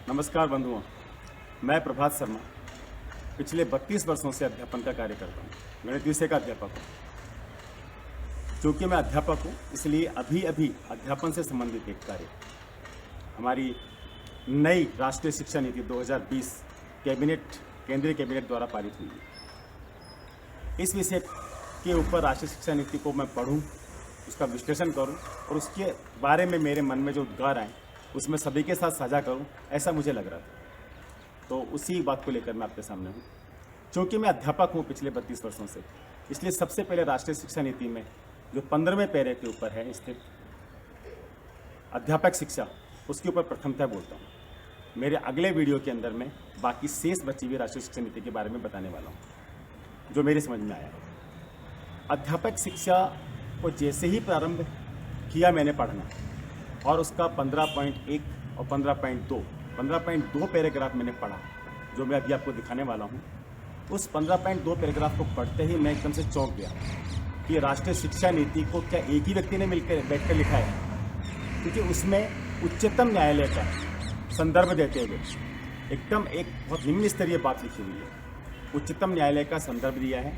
नमस्कार बंधुओं, मैं प्रभात शर्मा पिछले 32 वर्षों से अध्यापन का कार्य करता हूँ। गणित विषय का अध्यापक हूँ। चूँकि मैं अध्यापक हूँ इसलिए अभी अभी अध्यापन से संबंधित एक कार्य हमारी नई राष्ट्रीय शिक्षा नीति 2020 केंद्रीय कैबिनेट द्वारा पारित हुई है। इस विषय के ऊपर राष्ट्रीय शिक्षा नीति को मैं पढ़ूँ, उसका विश्लेषण करूँ और उसके बारे में मेरे मन में जो उद्गार आए उसमें सभी के साथ साझा करूं, ऐसा मुझे लग रहा था। तो उसी बात को लेकर मैं आपके सामने हूं। क्योंकि मैं अध्यापक हूं पिछले 32 वर्षों से, इसलिए सबसे पहले राष्ट्रीय शिक्षा नीति में जो 15वें पैरे के ऊपर है स्थित अध्यापक शिक्षा, उसके ऊपर प्रथमतः बोलता हूँ। मेरे अगले वीडियो के अंदर मैं बाकी शेष बची हुई राष्ट्रीय शिक्षा नीति के बारे में बताने वाला हूँ, जो मेरी समझ में आया। अध्यापक शिक्षा को जैसे ही प्रारंभ किया मैंने पढ़ना और उसका 15.1 और 15.2 पैराग्राफ मैंने पढ़ा, जो मैं अभी आपको दिखाने वाला हूँ। उस 15.2 पैराग्राफ को पढ़ते ही मैं एकदम से चौंक गया कि राष्ट्रीय शिक्षा नीति को क्या एक ही व्यक्ति ने मिलकर बैठकर लिखा है, क्योंकि उसमें उच्चतम न्यायालय का संदर्भ देते हुए एकदम एक बहुत निम्न स्तरीय बात लिखी हुई है। उच्चतम न्यायालय का संदर्भ दिया है।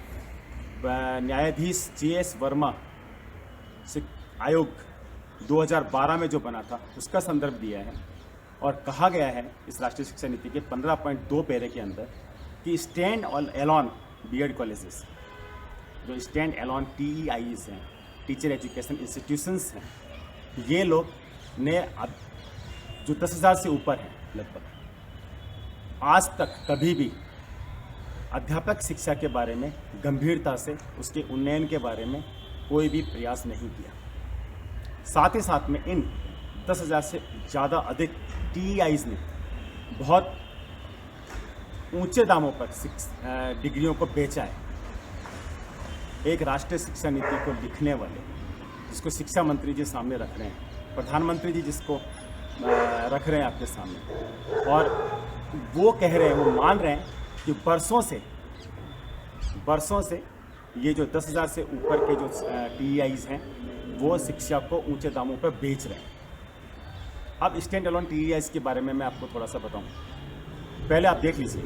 न्यायाधीश JS वर्मा आयोग 2012 में जो बना था उसका संदर्भ दिया है और कहा गया है इस राष्ट्रीय शिक्षा नीति के 15.2 पैरे के अंदर कि स्टैंड एलोन बीएड कॉलेजेस, जो स्टैंड एलोन TEIs हैं, टीचर एजुकेशन इंस्टीट्यूशंस हैं, ये लोग ने जो 10,000 से ऊपर हैं लगभग, आज तक कभी भी अध्यापक शिक्षा के बारे में गंभीरता से उसके उन्नयन के बारे में कोई भी प्रयास नहीं किया। साथ ही साथ में इन 10,000 से ज़्यादा अधिक TEIs ने बहुत ऊंचे दामों पर डिग्रियों को बेचा है। एक राष्ट्रीय शिक्षा नीति को लिखने वाले, जिसको शिक्षा मंत्री जी सामने रख रहे हैं, प्रधानमंत्री जी जिसको रख रहे हैं आपके सामने, और वो कह रहे हैं, वो मान रहे हैं कि बरसों से ये जो 10,000 से ऊपर के जो TEIs हैं वो शिक्षा को ऊंचे दामों पर बेच रहे हैं। अब स्टैंड अलोन TEIs के बारे में मैं आपको थोड़ा सा बताऊं, पहले आप देख लीजिए।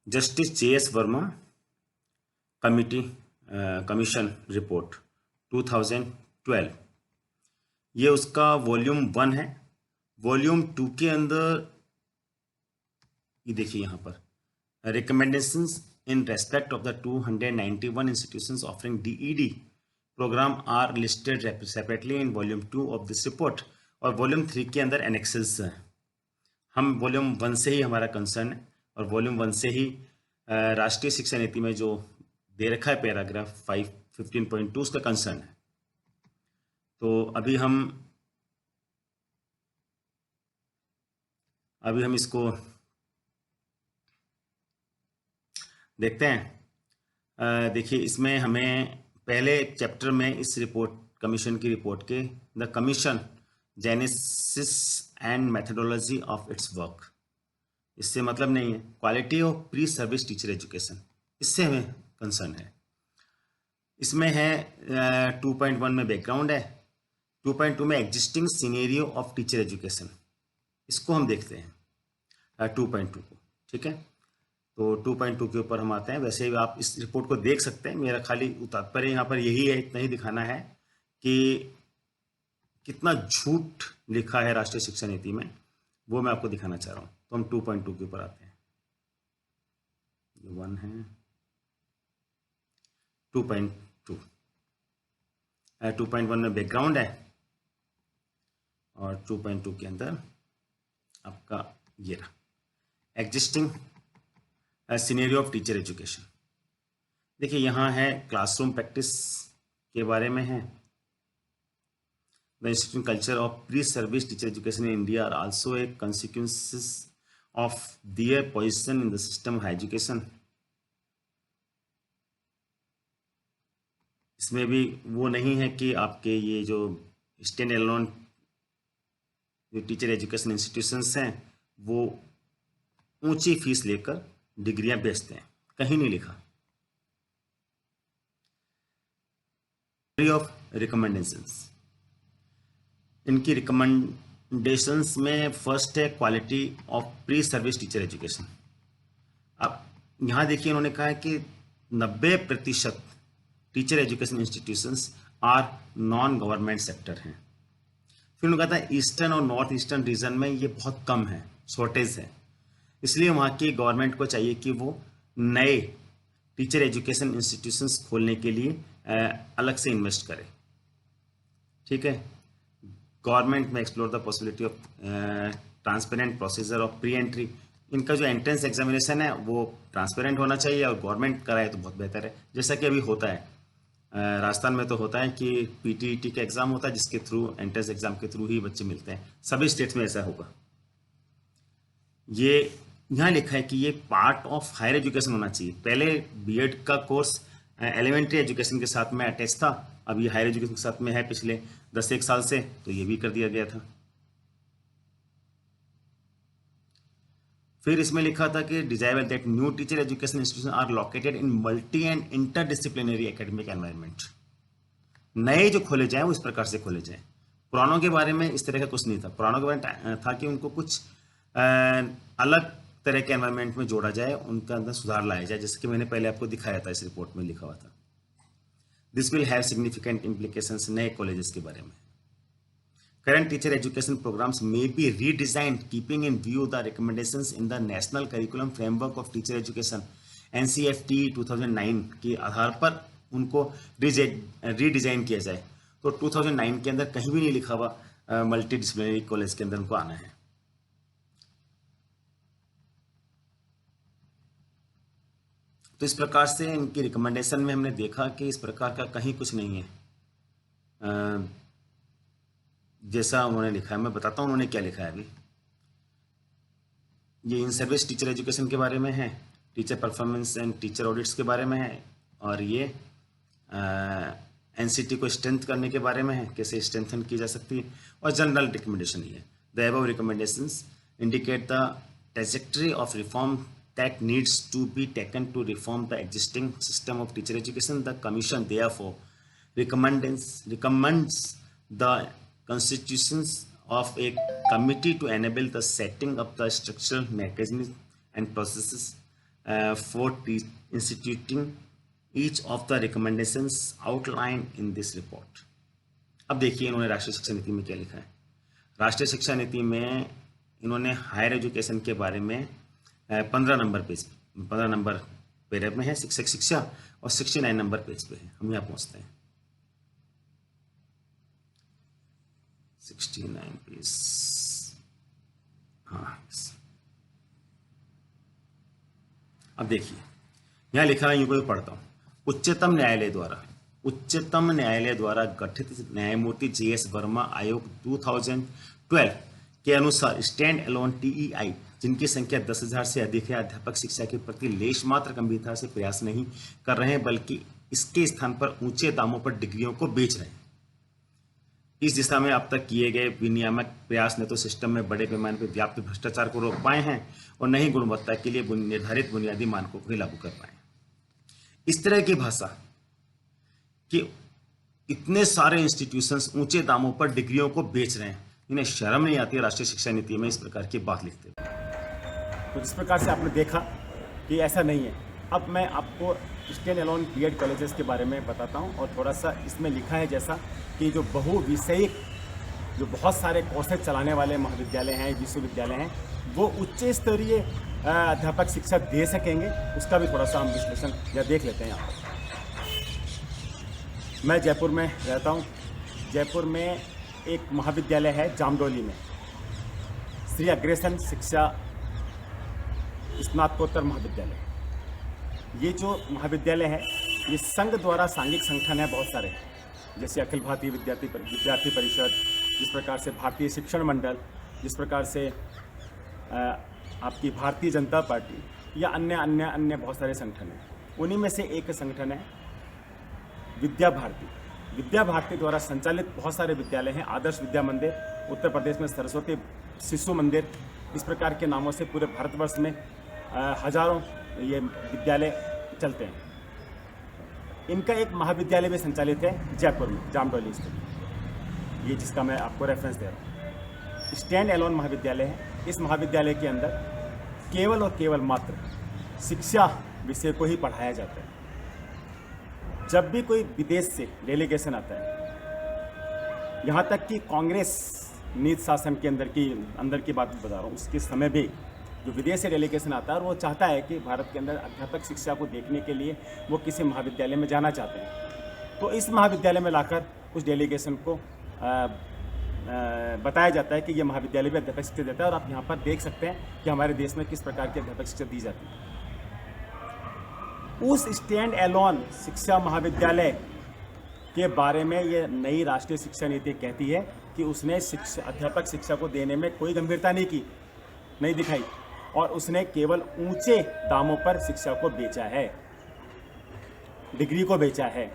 Justice JS Verma commission report 2012, ये उसका वॉल्यूम 1 है। वॉल्यूम 2 के अंदर ये देखिए यहाँ पर recommendations in respect of the 291 institutions offering DED program are listed separately in volume 2 of this report, और वॉल्यूम 3 के अंदर एनेक्सेस हैं। हम वॉल्यूम 1 से ही हमारा कंसर्न है और वॉल्यूम 1 से ही राष्ट्रीय शिक्षा नीति में जो दे रखा है पैराग्राफ 15.2 उसका कंसर्न है। तो अभी हम इसको देखते हैं। देखिए, इसमें हमें पहले चैप्टर में इस रिपोर्ट, कमीशन की रिपोर्ट के the commission genesis and methodology of its work, इससे मतलब नहीं है। Quality of pre service teacher education, इससे हमें कंसर्न है। इसमें है 2.1 में बैकग्राउंड है, 2.2 में existing scenario of teacher education, इसको हम देखते हैं 2.2 को। ठीक है, तो 2.2 के ऊपर हम आते हैं। वैसे ही आप इस रिपोर्ट को देख सकते हैं। मेरा खाली तात्पर्य यहाँ पर यही है, इतना ही दिखाना है कि कितना झूठ लिखा है राष्ट्रीय शिक्षा नीति में, वो मैं आपको दिखाना चाह रहा हूँ। तो हम 2.2 के ऊपर आते हैं। ये 1 है, 2.2 2.1 में बैकग्राउंड है और 2.2 के अंदर आपका ये रहा existing scenario of teacher education. देखिए, यहाँ है क्लासरूम प्रैक्टिस के बारे में है। The institution culture of pre service teacher education in India are also a consequences of their position in the system of education. इसमें भी वो नहीं है कि आपके ये जो स्टैंड एलोन जो टीचर एजुकेशन इंस्टीट्यूशंस हैं वो ऊंची फीस लेकर डिग्रियां बेचते हैं, कहीं नहीं लिखा। ऑफ रिकमेंडेशंस, इनकी रिकमेंडेशंस में फर्स्ट है quality of pre service teacher education. अब यहाँ देखिए इन्होंने कहा है कि 90% teacher education institutions are non government sector हैं। फिर उन्होंने कहा था ईस्टर्न और नॉर्थ ईस्टर्न रीजन में ये बहुत कम है, शॉर्टेज है, इसलिए वहाँ की गवर्नमेंट को चाहिए कि वो नए टीचर एजुकेशन इंस्टीट्यूशंस खोलने के लिए अलग से इन्वेस्ट करे। ठीक है, गवर्नमेंट में explore the possibility of transparent procedure of pre entry. इनका जो एंट्रेंस एग्जामिनेशन है वो ट्रांसपेरेंट होना चाहिए और गवर्नमेंट कराए तो बहुत बेहतर है, जैसा कि अभी होता है। राजस्थान में तो होता है कि पीटीईटी का एग्जाम होता है जिसके थ्रू, एंट्रेंस एग्जाम के थ्रू ही बच्चे मिलते हैं। सभी स्टेट्स में ऐसा होगा। ये यहाँ लिखा है कि ये पार्ट ऑफ हायर एजुकेशन होना चाहिए। पहले बीएड का कोर्स एलिमेंट्री एजुकेशन के साथ में अटैच था, अब ये हायर एजुकेशन के साथ में है पिछले 10-1 साल से, तो ये भी कर दिया गया था। फिर इसमें लिखा था कि desirable that new teacher education institution are located in multi and interdisciplinary academic environment. नए जो खोले जाएं वो इस प्रकार से खोले जाएं। पुरानों के बारे में इस तरह का कुछ नहीं था। पुरानों के बारे में था कि उनको कुछ अलग तरह के एनवायरनमेंट में जोड़ा जाए, उनका अंदर सुधार लाया जाए, जैसे कि मैंने पहले आपको दिखाया था, इस रिपोर्ट में लिखा हुआ था। This will have significant implications नए कॉलेजेस के बारे में। Current teacher education programs may be redesigned keeping in view the recommendations in the National Curriculum Framework of Teacher Education NCFT 2009 के आधार पर उनको रीडिजाइन किया जाए। तो 2009 के अंदर कहीं भी नहीं लिखा हुआ मल्टी डिसिप्लिनरी कॉलेज के अंदर उनको आना है। तो इस प्रकार से इनकी रिकमेंडेशन में हमने देखा कि इस प्रकार का कहीं कुछ नहीं है जैसा उन्होंने लिखा है। मैं बताता हूँ उन्होंने क्या लिखा है। अभी ये इन सर्विस टीचर एजुकेशन के बारे में है, teacher performance and teacher audits के बारे में है, और ये एनसीटी को स्ट्रेंथ करने के बारे में है, कैसे स्ट्रेंथन की जा सकती है, और जनरल रिकमेंडेशन ये है। The above recommendations indicate the trajectory of reform that needs to be taken to reform the existing system of teacher education. The commission therefore recommends the constitutions of a committee to enable the setting of the structural mechanisms and processes for instituting each of the recommendations outlined in this report। अब देखिए इन्होंने राष्ट्रीय शिक्षा नीति में क्या लिखा है। राष्ट्रीय शिक्षा नीति में इन्होंने हायर एजुकेशन के बारे में 15 नंबर पैराग्राफ में है शिक्षक शिक्षा, और 69 नंबर पेज पे है। हम यहाँ पहुँचते हैं 69 पेज। हाँ, अब देखिए यहाँ लिखा है, यूँ पढ़ता हूँ। उच्चतम न्यायालय द्वारा गठित न्यायमूर्ति JS वर्मा आयोग 2012 के अनुसार स्टैंड एलोन TEI जिनकी संख्या 10,000 से अधिक है, अध्यापक शिक्षा के प्रति लेश मात्र गंभीरता से प्रयास नहीं कर रहे हैं, बल्कि इसके स्थान पर ऊंचे दामों पर डिग्रियों को बेच रहे हैं। इस दिशा में अब तक किए गए विनियामक प्रयास ने तो सिस्टम में बड़े पैमाने पर व्याप्त भ्रष्टाचार को रोक पाए हैं और नहीं गुणवत्ता के लिए निर्धारित बुनियादी मानकों को लागू कर पाए। इस तरह की भाषा कि इतने सारे इंस्टीट्यूशंस ऊंचे दामों पर डिग्रियों को बेच रहे हैं, इन्हें शर्म नहीं आती है राष्ट्रीय शिक्षा नीति में इस प्रकार की बात लिखते हैं। तो जिस प्रकार से आपने देखा कि ऐसा नहीं है। अब मैं आपको स्टैंड एलोन बीएड कॉलेजेस के बारे में बताता हूं, और थोड़ा सा इसमें लिखा है जैसा कि जो बहुविषयिक जो बहुत सारे कोर्सेज चलाने वाले महाविद्यालय हैं, विश्वविद्यालय हैं, वो उच्च स्तरीय अध्यापक शिक्षा दे सकेंगे, उसका भी थोड़ा सा हम विश्लेषण या देख लेते हैं। यहाँ पर मैं जयपुर में रहता हूँ। जयपुर में एक महाविद्यालय है जामडोली में, श्री अग्रसेन शिक्षा स्नातकोत्तर महाविद्यालय। ये जो महाविद्यालय है ये संघ द्वारा सांघिक संगठन है बहुत सारे, जैसे अखिल भारतीय विद्यार्थी परिषद, जिस प्रकार से भारतीय शिक्षण मंडल, जिस प्रकार से आपकी भारतीय जनता पार्टी, या अन्य बहुत सारे संगठन हैं। उन्हीं में से एक संगठन है विद्या भारती। विद्या भारती द्वारा संचालित बहुत सारे विद्यालय हैं। आदर्श विद्या मंदिर, उत्तर प्रदेश में सरस्वती शिशु मंदिर, इस प्रकार के नामों से पूरे भारतवर्ष में हजारों ये विद्यालय चलते हैं। इनका एक महाविद्यालय भी संचालित है जयपुर में, जामडोली स्थित, ये जिसका मैं आपको रेफरेंस दे रहा हूँ। स्टैंड एलोन महाविद्यालय है। इस महाविद्यालय के अंदर केवल और केवल मात्र शिक्षा विषय को ही पढ़ाया जाता है। जब भी कोई विदेश से डेलीगेशन आता है, यहाँ तक कि कांग्रेस नीति शासन के अंदर की बात बता रहा हूँ, उसके समय भी जो विदेश से डेलीगेशन आता है और वो चाहता है कि भारत के अंदर अध्यापक शिक्षा को देखने के लिए वो किसी महाविद्यालय में जाना चाहते हैं, तो इस महाविद्यालय में लाकर उस डेलीगेशन को बताया जाता है कि ये महाविद्यालय भी अध्यापक शिक्षा देता है। और आप यहाँ पर देख सकते हैं कि हमारे देश में किस प्रकार की अध्यापक शिक्षा दी जाती है। उस स्टैंड एलोन शिक्षा महाविद्यालय के बारे में ये नई राष्ट्रीय शिक्षा नीति कहती है कि उसने अध्यापक शिक्षा को देने में कोई गंभीरता नहीं दिखाई और उसने केवल ऊंचे दामों पर शिक्षा को बेचा है, डिग्री को बेचा है।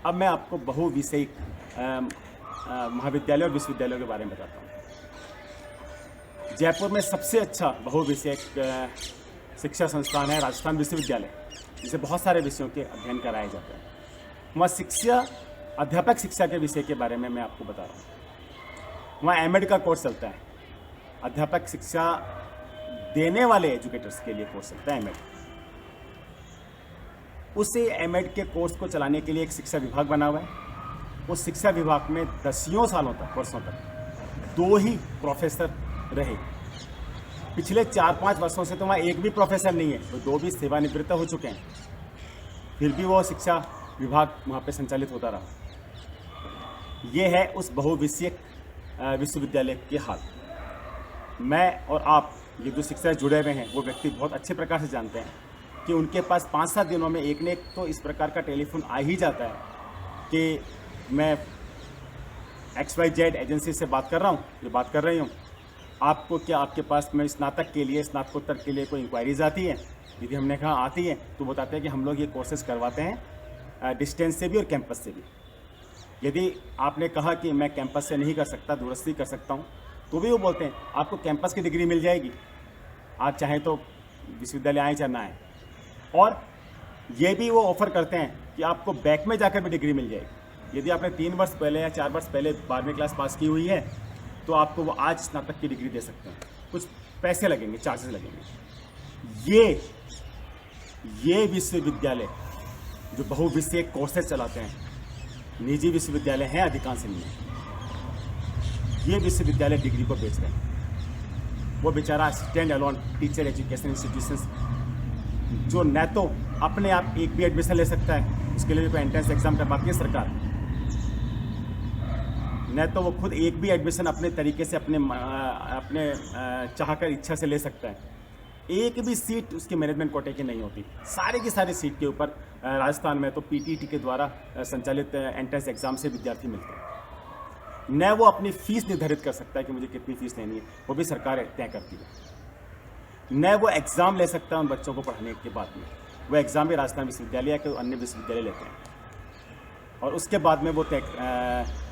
अब मैं आपको बहुविषयिक महाविद्यालय और विश्वविद्यालयों के बारे में बताता हूँ। जयपुर में सबसे अच्छा बहुविषयक शिक्षा संस्थान है राजस्थान विश्वविद्यालय, जिसे बहुत सारे विषयों के अध्ययन कराए जाते हैं। वहाँ अध्यापक शिक्षा के विषय के बारे में मैं आपको बता रहा हूँ। वहाँ एमएड का कोर्स चलता है, अध्यापक शिक्षा देने वाले एजुकेटर्स के लिए कोर्स चलता है एमएड। उसे एमएड के कोर्स को चलाने के लिए एक शिक्षा विभाग बना हुआ है। उस शिक्षा विभाग में वर्षों तक 2 ही प्रोफेसर रहे। पिछले 4-5 वर्षों से तो वहाँ एक भी प्रोफेसर नहीं है, तो 2 भी सेवानिवृत्त हो चुके हैं। फिर भी वो शिक्षा विभाग वहाँ पे संचालित होता रहा। ये है उस बहुविषयक विश्वविद्यालय के हाल। मैं और आप ये जो शिक्षा से जुड़े हुए हैं वो व्यक्ति बहुत अच्छे प्रकार से जानते हैं कि उनके पास 5-7 दिनों में एक ने एक तो इस प्रकार का टेलीफोन आ ही जाता है कि मैं XYZ एजेंसी से बात कर रहा हूँ, जो बात कर रही हूँ, आपको क्या आपके पास में स्नातकोत्तर के लिए कोई इंक्वायरीज आती है? यदि हमने कहा आती है तो बताते हैं कि हम लोग ये कोर्सेज करवाते हैं डिस्टेंस से भी और कैंपस से भी। यदि आपने कहा कि मैं कैंपस से नहीं कर सकता, दूरस्थ ही कर सकता हूँ, तो भी वो बोलते हैं आपको कैंपस की डिग्री मिल जाएगी, आप चाहें तो विश्वविद्यालय आए चाहे ना आए। और ये भी वो ऑफ़र करते हैं कि आपको बैक में जाकर भी डिग्री मिल जाएगी। यदि आपने 3 वर्ष पहले या 4 वर्ष पहले 12वीं क्लास पास की हुई है तो आपको वो आज स्नातक की डिग्री दे सकते हैं। कुछ पैसे लगेंगे, चार्जेस लगेंगे। ये विश्वविद्यालय जो बहुविषयक कोर्सेज चलाते हैं, निजी विश्वविद्यालय हैं अधिकांश नहीं है, ये विश्वविद्यालय डिग्री को बेच रहे हैं। वो बेचारा stand alone teacher education institutions जो न तो अपने आप एक भी एडमिशन ले सकता है, उसके लिए कोई एंट्रेंस एग्जाम करवाती है सरकार, न तो वो खुद एक भी एडमिशन अपने तरीके से अपने चाहकर इच्छा से ले सकता है। एक भी सीट उसकी मैनेजमेंट कोटे की नहीं होती। सारी की सारी सीट के ऊपर राजस्थान में तो पीटीटी के द्वारा संचालित एंट्रेंस एग्जाम से विद्यार्थी मिलते हैं। न वो अपनी फीस निर्धारित कर सकता है कि मुझे कितनी फीस लेनी है, वो भी सरकार तय करती है। न वो एग्ज़ाम ले सकता है उन बच्चों को पढ़ाने के बाद में, वो एग्ज़ाम भी राजस्थान विश्वविद्यालय या कोई अन्य विश्वविद्यालय लेते हैं और उसके बाद में वो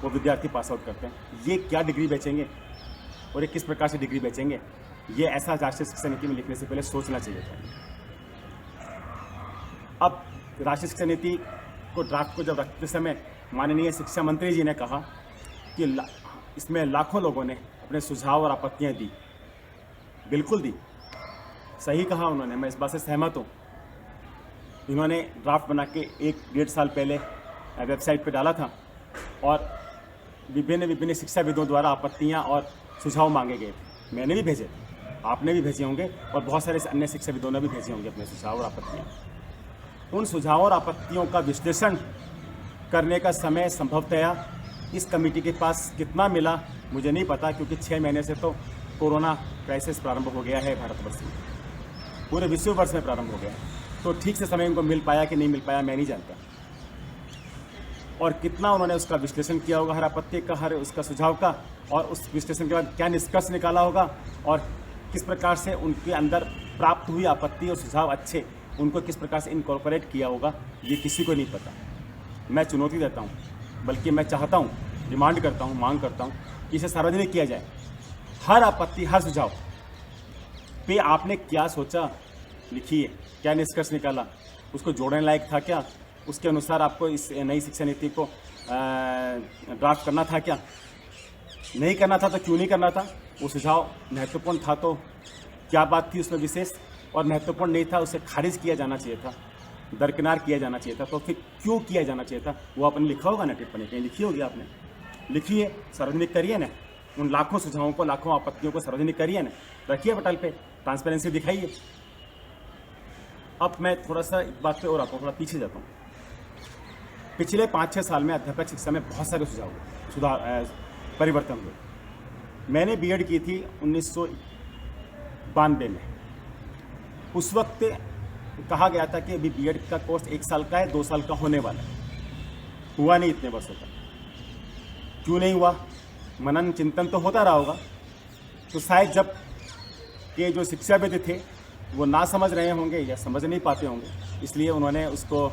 विद्यार्थी पास आउट करते हैं। ये क्या डिग्री बेचेंगे और ये किस प्रकार से डिग्री बेचेंगे, ये ऐसा राष्ट्रीय शिक्षा नीति में लिखने से पहले सोचना चाहिए था। अब राष्ट्रीय शिक्षा नीति को ड्राफ्ट को जब रखते समय माननीय शिक्षा मंत्री जी ने कहा कि इसमें लाखों लोगों ने अपने सुझाव और आपत्तियां दी। बिल्कुल दी, सही कहा उन्होंने, मैं इस बात से सहमत हूँ। इन्होंने ड्राफ्ट बना के 1-1.5 साल पहले वेबसाइट पर डाला था और विभिन्न शिक्षाविदों द्वारा आपत्तियां और सुझाव मांगे गए थे। मैंने भी भेजे, आपने भी भेजे होंगे और बहुत सारे अन्य शिक्षाविदों ने भी भेजे होंगे अपने सुझाव और आपत्तियां। उन सुझावों और आपत्तियों का विश्लेषण करने का समय संभवतया इस कमेटी के पास कितना मिला मुझे नहीं पता, क्योंकि 6 महीने से तो कोरोना क्राइसिस प्रारंभ हो गया है भारतवर्ष में, पूरे विश्ववर्ष में प्रारंभ हो गया। तो ठीक से समय उनको मिल पाया कि नहीं मिल पाया मैं नहीं जानता, और कितना उन्होंने उसका विश्लेषण किया होगा हर आपत्ति का, हर उसका सुझाव का, और उस विश्लेषण के बाद क्या निष्कर्ष निकाला होगा और किस प्रकार से उनके अंदर प्राप्त हुई आपत्ति और सुझाव अच्छे उनको किस प्रकार से इनकॉर्पोरेट किया होगा, ये किसी को नहीं पता। मैं चुनौती देता हूँ, बल्कि मैं चाहता हूँ, डिमांड करता हूँ, मांग करता हूँ कि इसे सार्वजनिक किया जाए। हर आपत्ति, हर सुझाव पे आपने क्या सोचा लिखिए, क्या निष्कर्ष निकाला, उसको जोड़ने लायक था क्या, उसके अनुसार आपको इस नई शिक्षा नीति को ड्राफ्ट करना था क्या, नहीं करना था तो क्यों नहीं करना था, वो सुझाव महत्वपूर्ण था तो क्या बात थी उसमें विशेष, और महत्वपूर्ण नहीं था उसे खारिज किया जाना चाहिए था, दरकिनार किया जाना चाहिए था, तो फिर क्यों किया जाना चाहिए था वो आपने लिखा होगा ना, टिप्पणी कहीं लिखी होगी आपने, लिखिए, सार्वजनिक करिए ना, उन लाखों सुझावों को, लाखों आपत्तियों को सार्वजनिक करिए ना, रखिए पटल पे, ट्रांसपेरेंसी दिखाइए। अब मैं थोड़ा सा इस बात पे और आता हूँ, थोड़ा पीछे जाता हूँ। पिछले 5-6 साल में अध्यापक शिक्षा में बहुत सारे परिवर्तन हुए। मैंने बीएड की थी 1992 में। उस वक्त कहा गया था कि अभी बीएड का कोर्स 1 साल का है, 2 साल का होने वाला है। हुआ नहीं इतने वर्षों तक। क्यों नहीं हुआ? मनन चिंतन तो होता रहा होगा। तो शायद जब के जो शिक्षाविद थे वो ना समझ रहे होंगे या समझ नहीं पाते होंगे, इसलिए उन्होंने उसको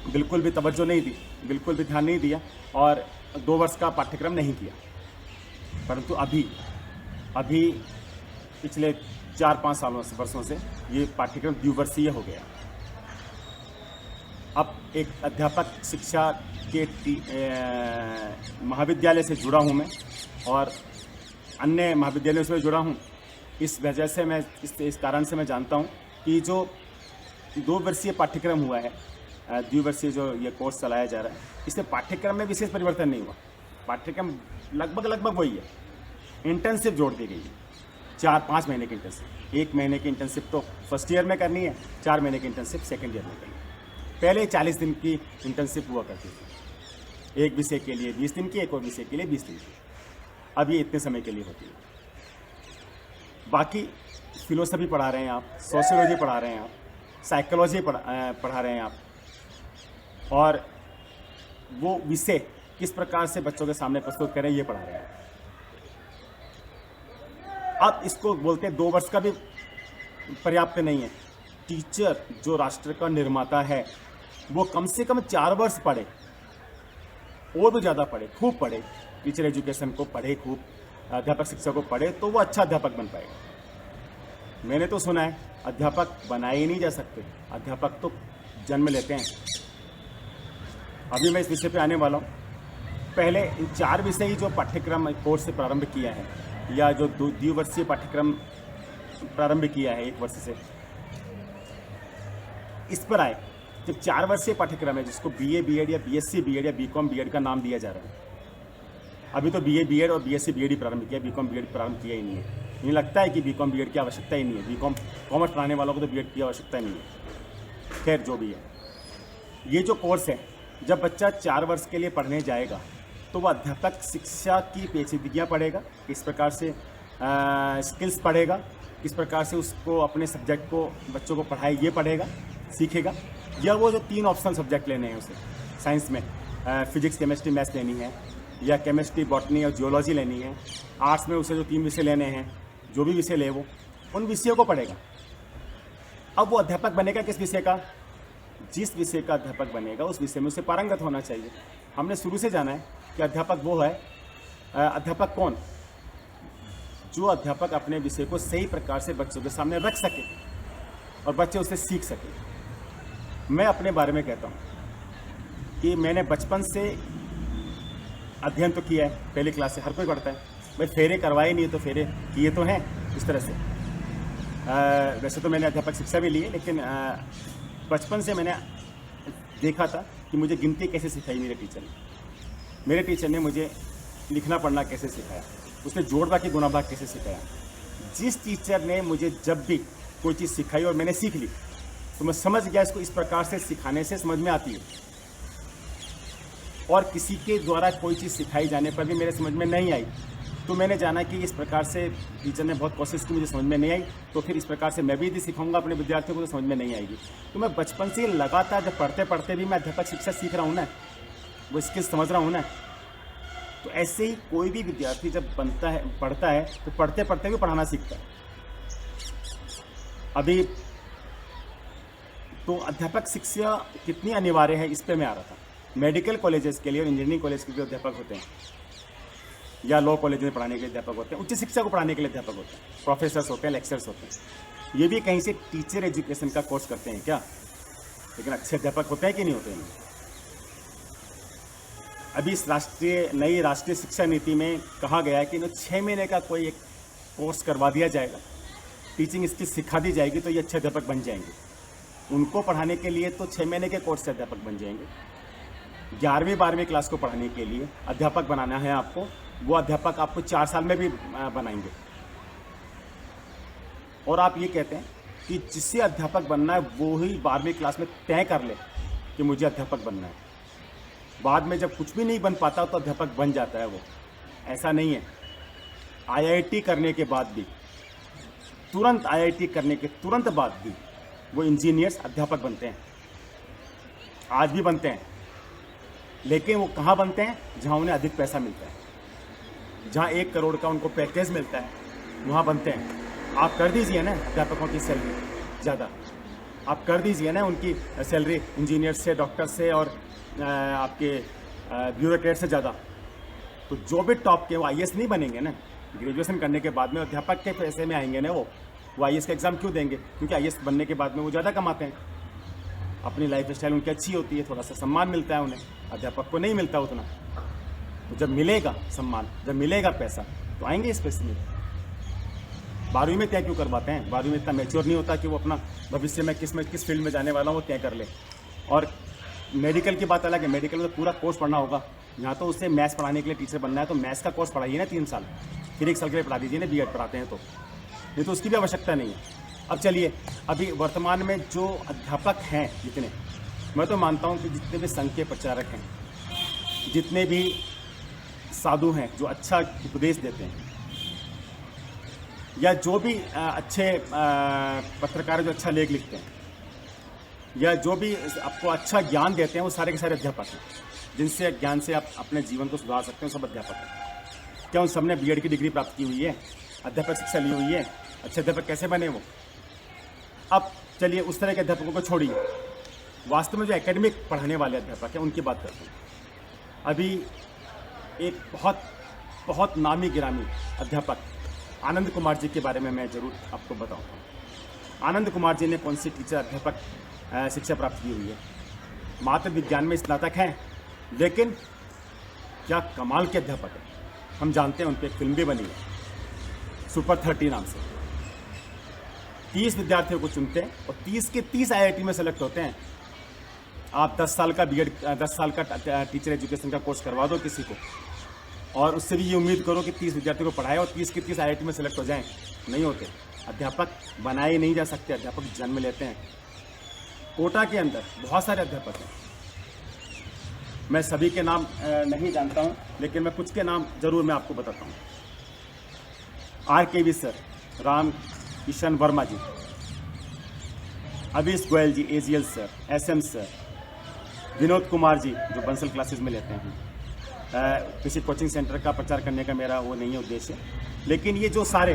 बिल्कुल भी तवज्जो नहीं दी, बिल्कुल भी ध्यान नहीं दिया और 2 वर्ष का पाठ्यक्रम नहीं किया। परंतु अभी पिछले 4-5 वर्षों से ये पाठ्यक्रम द्विवर्षीय हो गया। अब एक अध्यापक शिक्षा के महाविद्यालय से जुड़ा हूँ मैं और अन्य महाविद्यालयों से जुड़ा हूँ। इस वजह से मैं इस कारण से मैं जानता हूँ कि जो 2 वर्षीय पाठ्यक्रम हुआ है, द्विवर्षीय जो ये कोर्स चलाया जा रहा है, इससे पाठ्यक्रम में विशेष परिवर्तन नहीं हुआ। पाठ्यक्रम लगभग वही है। इंटर्नशिप जोड़ दी गई है, 4-5 महीने की इंटर्नशिप। 1 महीने की इंटर्नशिप तो फर्स्ट ईयर में करनी है, 4 महीने की इंटर्नशिप सेकेंड ईयर में करनी है। पहले 40 दिन की इंटर्नशिप हुआ करती थी, एक विषय के लिए 20 दिन की, एक और विषय के लिए 20 दिन की। अब ये इतने समय के लिए होती है। बाकी फिलोसफी पढ़ा रहे हैं आप, सोशियोलॉजी पढ़ा रहे हैं आप, साइकोलॉजी पढ़ा रहे हैं आप, और वो विषय किस प्रकार से बच्चों के सामने प्रस्तुत करें ये पढ़ा रहे हैं। अब इसको बोलते हैं 2 वर्ष का भी पर्याप्त नहीं है। टीचर जो राष्ट्र का निर्माता है वो कम से कम 4 वर्ष पढ़े, और भी ज़्यादा पढ़े, खूब पढ़े, टीचर एजुकेशन को पढ़े खूब, अध्यापक शिक्षा को पढ़े, तो वो अच्छा अध्यापक बन पाएगा। मैंने तो सुना है अध्यापक बनाए ही नहीं जा सकते, अध्यापक तो जन्म लेते हैं। अभी मैं इस विषय पे आने वाला हूँ। पहले इन 4 विषय ही जो पाठ्यक्रम कोर्स से प्रारंभ किया है, या जो द्विवर्षीय पाठ्यक्रम प्रारंभ किया है 1 वर्ष से, इस पर आए। जब 4 वर्षीय पाठ्यक्रम है जिसको बीए बीएड या बीएससी बीएड या बीकॉम बीएड का नाम दिया जा रहा है, अभी तो बीए बीएड और बीएससी बीएड ही प्रारंभ किया, बीकॉम बीएड प्रारंभ किया ही नहीं है। नहीं लगता है कि बीकॉम बीएड की आवश्यकता ही नहीं है, बीकॉम कॉमर्स पढ़ाने वालों को तो बीएड की आवश्यकता नहीं है। खैर जो भी है, ये जो कोर्स है, जब बच्चा 4 वर्ष के लिए पढ़ने जाएगा तो वह अध्यापक शिक्षा की पेचीदगियाँ पढ़ेगा, किस प्रकार से स्किल्स पढ़ेगा, किस प्रकार से उसको अपने सब्जेक्ट को बच्चों को पढ़ाए ये पढ़ेगा, सीखेगा। या वो जो 3 ऑप्शनल सब्जेक्ट लेने हैं उसे, साइंस में फिजिक्स केमिस्ट्री मैथ्स लेनी है, या केमिस्ट्री बॉटनी और जियोलॉजी लेनी है, आर्ट्स में उसे जो 3 विषय लेने हैं, जो भी विषय ले वो उन विषयों को पढ़ेगा। अब वो अध्यापक बनेगा किस विषय का? जिस विषय का अध्यापक बनेगा उस विषय में उसे पारंगत होना चाहिए। हमने शुरू से जाना है कि अध्यापक वो है, अध्यापक कौन? जो अध्यापक अपने विषय को सही प्रकार से बच्चों के सामने रख सके और बच्चे उससे सीख सके। मैं अपने बारे में कहता हूँ कि मैंने बचपन से अध्ययन तो किया है, पहली क्लास से हर कोई पढ़ता है भाई, फेरे करवाए नहीं तो फेरे किए तो हैं इस तरह से। वैसे तो मैंने अध्यापक शिक्षा भी ली है, लेकिन बचपन से मैंने देखा था कि मुझे गिनती कैसे सिखाई मेरे टीचर ने। मेरे टीचर ने मुझे लिखना पढ़ना कैसे सिखाया, उसने जोड़ बाकी गुणा भाग कैसे सिखाया। जिस टीचर ने मुझे जब भी कोई चीज़ सिखाई और मैंने सीख ली तो मैं समझ गया इसको इस प्रकार से सिखाने से समझ में आती है। और किसी के द्वारा कोई चीज़ सिखाई जाने पर भी मेरे समझ में नहीं आई तो मैंने जाना कि इस प्रकार से टीचर ने बहुत कोशिश की, मुझे समझ में नहीं आई, तो फिर इस प्रकार से मैं भी यदि सिखाऊंगा अपने विद्यार्थियों को तो समझ में नहीं आएगी। तो मैं बचपन से लगातार जब पढ़ते पढ़ते भी मैं अध्यापक शिक्षा सीख रहा हूँ ना, वो स्किल्स समझ रहा हूँ ना। तो ऐसे ही कोई भी विद्यार्थी जब पढ़ता है तो पढ़ते पढ़ते भी पढ़ाना सीखता है। अभी तो अध्यापक शिक्षा कितनी अनिवार्य है इस पर मैं आ रहा था। मेडिकल कॉलेजेस के लिए और इंजीनियरिंग कॉलेज के जो अध्यापक होते हैं या लॉ कॉलेज में पढ़ाने के लिए अध्यापक होते हैं, उच्च शिक्षा को पढ़ाने के लिए अध्यापक होते हैं, प्रोफेसर्स होते हैं, लेक्चरर्स होते हैं, ये भी कहीं से टीचर एजुकेशन का कोर्स करते हैं क्या? लेकिन अच्छे अध्यापक होते हैं कि नहीं होते हैं? अभी इस नई राष्ट्रीय शिक्षा नीति में कहा गया है कि इन्हें 6 महीने का कोई एक कोर्स करवा दिया जाएगा, टीचिंग स्किल सिखा दी जाएगी तो ये अच्छे अध्यापक बन जाएंगे। उनको पढ़ाने के लिए तो 6 महीने के कोर्स से अध्यापक बन जाएंगे। 11वीं 12वीं क्लास को पढ़ाने के लिए अध्यापक बनाना है आपको, वो अध्यापक आपको 4 साल में भी बनाएंगे। और आप ये कहते हैं कि जिससे अध्यापक बनना है वो ही 12वीं क्लास में तय कर ले कि मुझे अध्यापक बनना है। बाद में जब कुछ भी नहीं बन पाता तो अध्यापक बन जाता है वो। ऐसा नहीं है। IIT करने के बाद भी, तुरंत IIT करने के तुरंत बाद भी वो इंजीनियर्स अध्यापक बनते हैं, आज भी बनते हैं। लेकिन वो कहाँ बनते हैं? जहाँ उन्हें अधिक पैसा मिलता है, जहाँ 1 करोड़ का उनको पैकेज मिलता है, वहाँ बनते हैं। आप कर दीजिए ना अध्यापकों की सैलरी ज़्यादा, आप कर दीजिए ना उनकी सैलरी इंजीनियर से, डॉक्टर से और आपके ब्यूरोक्रेट से ज़्यादा। तो जो भी टॉप के वो IAS नहीं बनेंगे ना, ग्रेजुएशन करने के बाद में अध्यापक के पैसे में आएंगे ना वो IAS का एग्ज़ाम क्यों देंगे? क्योंकि IAS बनने के बाद में वो ज़्यादा कमाते हैं, अपनी लाइफ स्टाइल उनकी अच्छी होती है, थोड़ा सा सम्मान मिलता है उन्हें, अध्यापक को नहीं मिलता उतना। तो जब मिलेगा सम्मान, जब मिलेगा पैसा तो आएंगे इस पैसे में। 12वीं में तय क्यों करवाते हैं? 12वीं में इतना मैच्योर नहीं होता कि वो अपना भविष्य में किस फील्ड में जाने वाला हूँ वो तय कर ले। और मेडिकल की बात अलग है, मेडिकल में तो पूरा कोर्स पढ़ना होगा। यहाँ तो उससे मैथ्स पढ़ाने के लिए टीचर बनना है तो मैथ्स का कोर्स पढ़ाइए ना 3 साल, फिर 1 साल के लिए पढ़ा दीजिए ना, B.Ed पढ़ाते हैं तो। नहीं तो उसकी भी आवश्यकता नहीं है। अब चलिए, अभी वर्तमान में जो अध्यापक हैं जितने, मैं तो मानता हूँ कि जितने भी संघ के प्रचारक हैं, जितने भी साधु हैं जो अच्छा उपदेश देते हैं, या जो भी अच्छे पत्रकार जो अच्छा लेख लिखते हैं, या जो भी आपको अच्छा ज्ञान देते हैं, वो सारे के सारे अध्यापक हैं। जिनसे ज्ञान से आप अपने जीवन को सुधार सकते हैं, सब अध्यापक हैं। क्या उन सबने B.Ed की डिग्री प्राप्त की हुई है, अध्यापक शिक्षा ली हुई है? अच्छे अध्यापक कैसे बने वो? अब चलिए उस तरह के अध्यापकों को छोड़िए, वास्तव में जो एकेडमिक पढ़ाने वाले अध्यापक हैं उनकी बात करते हैं। अभी एक बहुत बहुत नामी गिरामी अध्यापक आनंद कुमार जी के बारे में मैं ज़रूर आपको बताऊंगा। आनंद कुमार जी ने कौन सी टीचर अध्यापक शिक्षा प्राप्त की हुई है? मात्र विज्ञान में स्नातक हैं, लेकिन क्या कमाल के अध्यापक हैं। हम जानते हैं, उन पर एक फिल्म भी बनी है सुपर 30 नाम से। 30 विद्यार्थियों को चुनते हैं और 30 के 30 IIT में सेलेक्ट होते हैं। आप 10 साल का B.Ed 10 साल का टीचर एजुकेशन का कोर्स करवा दो किसी को, और उससे भी ये उम्मीद करो कि 30 विद्यार्थियों को पढ़ाए और 30 के 30 IIT में सेलेक्ट हो जाएं, नहीं होते। अध्यापक बनाए नहीं जा सकते, अध्यापक जन्म लेते हैं। कोटा के अंदर बहुत सारे अध्यापक हैं, मैं सभी के नाम नहीं जानता हूं, लेकिन मैं कुछ के नाम जरूर मैं आपको बताता हूं। RKV सर, राम किशन वर्मा जी, अभिष Goyal ji, AGL sir, SM sir, Vinod Kumar ji जो बंसल क्लासेस में लेते हैं। किसी कोचिंग सेंटर का प्रचार करने का मेरा वो नहीं है उद्देश्य, लेकिन ये जो सारे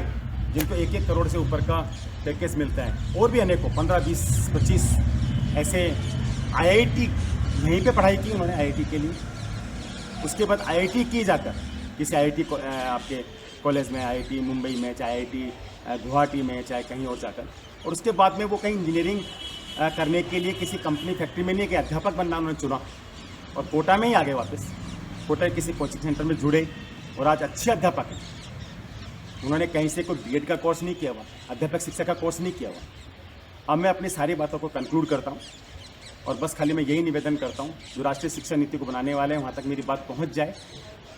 जिनको 1-1 करोड़ से ऊपर का पैकेज मिलता है, और भी अनेकों 15, 20, 25 ऐसे IIT यहीं पे पढ़ाई की उन्होंने IIT के लिए। उसके बाद IIT की जाकर किसी IIT को आपके कॉलेज में, IIT मुंबई में, चाहे IIT गुवाहाटी में, चाहे कहीं और जाकर, और उसके बाद में वो कहीं इंजीनियरिंग करने के लिए किसी कंपनी फैक्ट्री में नहीं कि अध्यापक बनना उन्होंने चुना, और कोटा में ही आ गए वापस। कोटा किसी कोचिंग सेंटर में जुड़े और आज अच्छे अध्यापक हैं। उन्होंने कहीं से कोई B.Ed का कोर्स नहीं किया हुआ, अध्यापक शिक्षा का कोर्स नहीं किया हुआ। अब मैं अपनी सारी बातों को कंक्लूड करता हूँ और बस खाली मैं यही निवेदन करता हूँ, जो राष्ट्रीय शिक्षा नीति को बनाने वाले हैं वहाँ तक मेरी बात पहुँच जाए।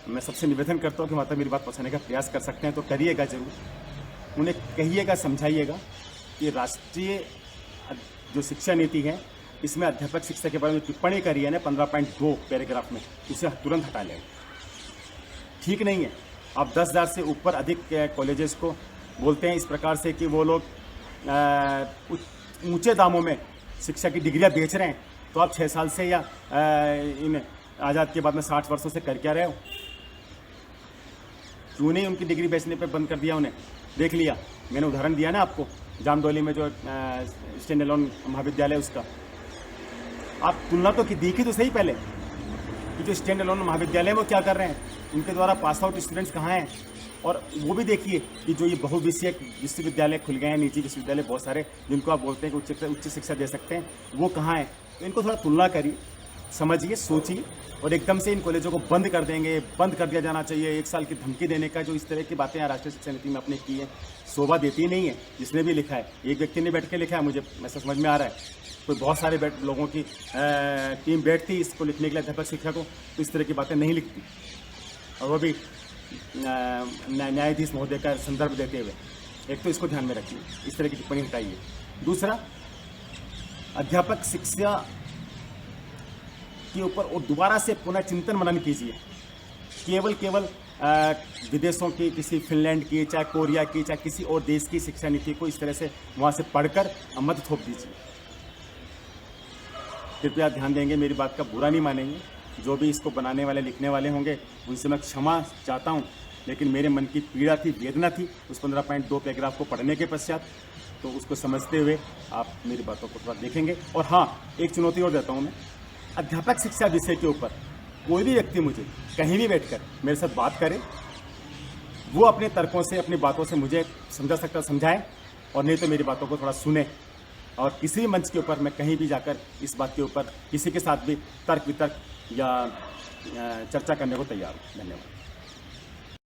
मैं सबसे निवेदन करता हूँ कि वहाँ तक मेरी बात पहुँचाने का प्रयास कर सकते हैं तो करिएगा ज़रूर। उन्हें कहिएगा, समझाइएगा कि राष्ट्रीय जो शिक्षा नीति है इसमें अध्यापक शिक्षा के बारे में टिप्पणी करी है ना 15.2 पैराग्राफ में, उसे तुरंत हटा लें। ठीक नहीं है। आप 10,000 से ऊपर अधिक कॉलेजेस को बोलते हैं इस प्रकार से कि वो लोग ऊंचे दामों में शिक्षा की डिग्रियां बेच रहे हैं, तो आप 6 साल से या इन आज़ाद के बाद में 60 वर्षों से कर क्या रहे हो? क्यों नहीं उनकी डिग्री बेचने पे बंद कर दिया उन्हें? देख लिया, मैंने उदाहरण दिया ना आपको, जामदौली में जो स्टैंड एलोन महाविद्यालय, उसका आप तुलना तो की देखी तो सही पहले कि जो स्टैंड एलोन महाविद्यालय वो क्या कर रहे हैं, उनके द्वारा पास आउट स्टूडेंट्स कहाँ हैं, और वो भी देखिए कि जो ये बहुविषयक विश्वविद्यालय खुल गए हैं, निजी विश्वविद्यालय बहुत सारे जिनको आप बोलते हैं कि उच्च शिक्षा दे सकते हैं, वो कहाँ हैं। तो इनको थोड़ा तुलना करिए, समझिए, सोचिए और एकदम से इन कॉलेजों को बंद कर देंगे, बंद कर दिया जाना चाहिए, 1 साल की धमकी देने का जो इस तरह की बातें राष्ट्रीय शिक्षा नीति में आपने की है, शोभा देती नहीं है। जिसने भी लिखा है, एक व्यक्ति ने बैठ के लिखा है, मुझे ऐसा समझ में आ रहा है, कोई बहुत सारे लोगों की टीम बैठती इसको लिखने के लिए अध्यापक शिक्षा को, तो इस तरह की बातें नहीं लिखती, और वो भी न्यायाधीश महोदय का संदर्भ देते हुए। एक तो इसको ध्यान में रखिए, इस तरह की टिप्पणी हटाइए। दूसरा, अध्यापक शिक्षा के ऊपर और दोबारा से पुनः चिंतन मनन कीजिए। केवल विदेशों की, किसी फिनलैंड की, चाहे कोरिया की, चाहे किसी और देश की शिक्षा नीति को इस तरह से वहाँ से पढ़कर मत थोप दीजिए। कृपया ध्यान देंगे, मेरी बात का बुरा नहीं मानेंगे। जो भी इसको बनाने वाले, लिखने वाले होंगे, उनसे मैं क्षमा चाहता हूँ, लेकिन मेरे मन की पीड़ा थी, वेदना थी उस 15.2 पैराग्राफ को पढ़ने के पश्चात। तो उसको समझते हुए आप मेरी बातों को थोड़ा देखेंगे। और हाँ, एक चुनौती और देता हूँ मैं, अध्यापक शिक्षा विषय के ऊपर कोई भी व्यक्ति मुझे कहीं भी बैठकर मेरे साथ बात करे, वो अपने तर्कों से, अपनी बातों से मुझे समझा सकता समझाए, और नहीं तो मेरी बातों को थोड़ा सुने। और किसी भी मंच के ऊपर मैं कहीं भी जाकर इस बात के ऊपर किसी के साथ भी तर्क वितर्क या चर्चा करने को तैयार हूँ। धन्यवाद।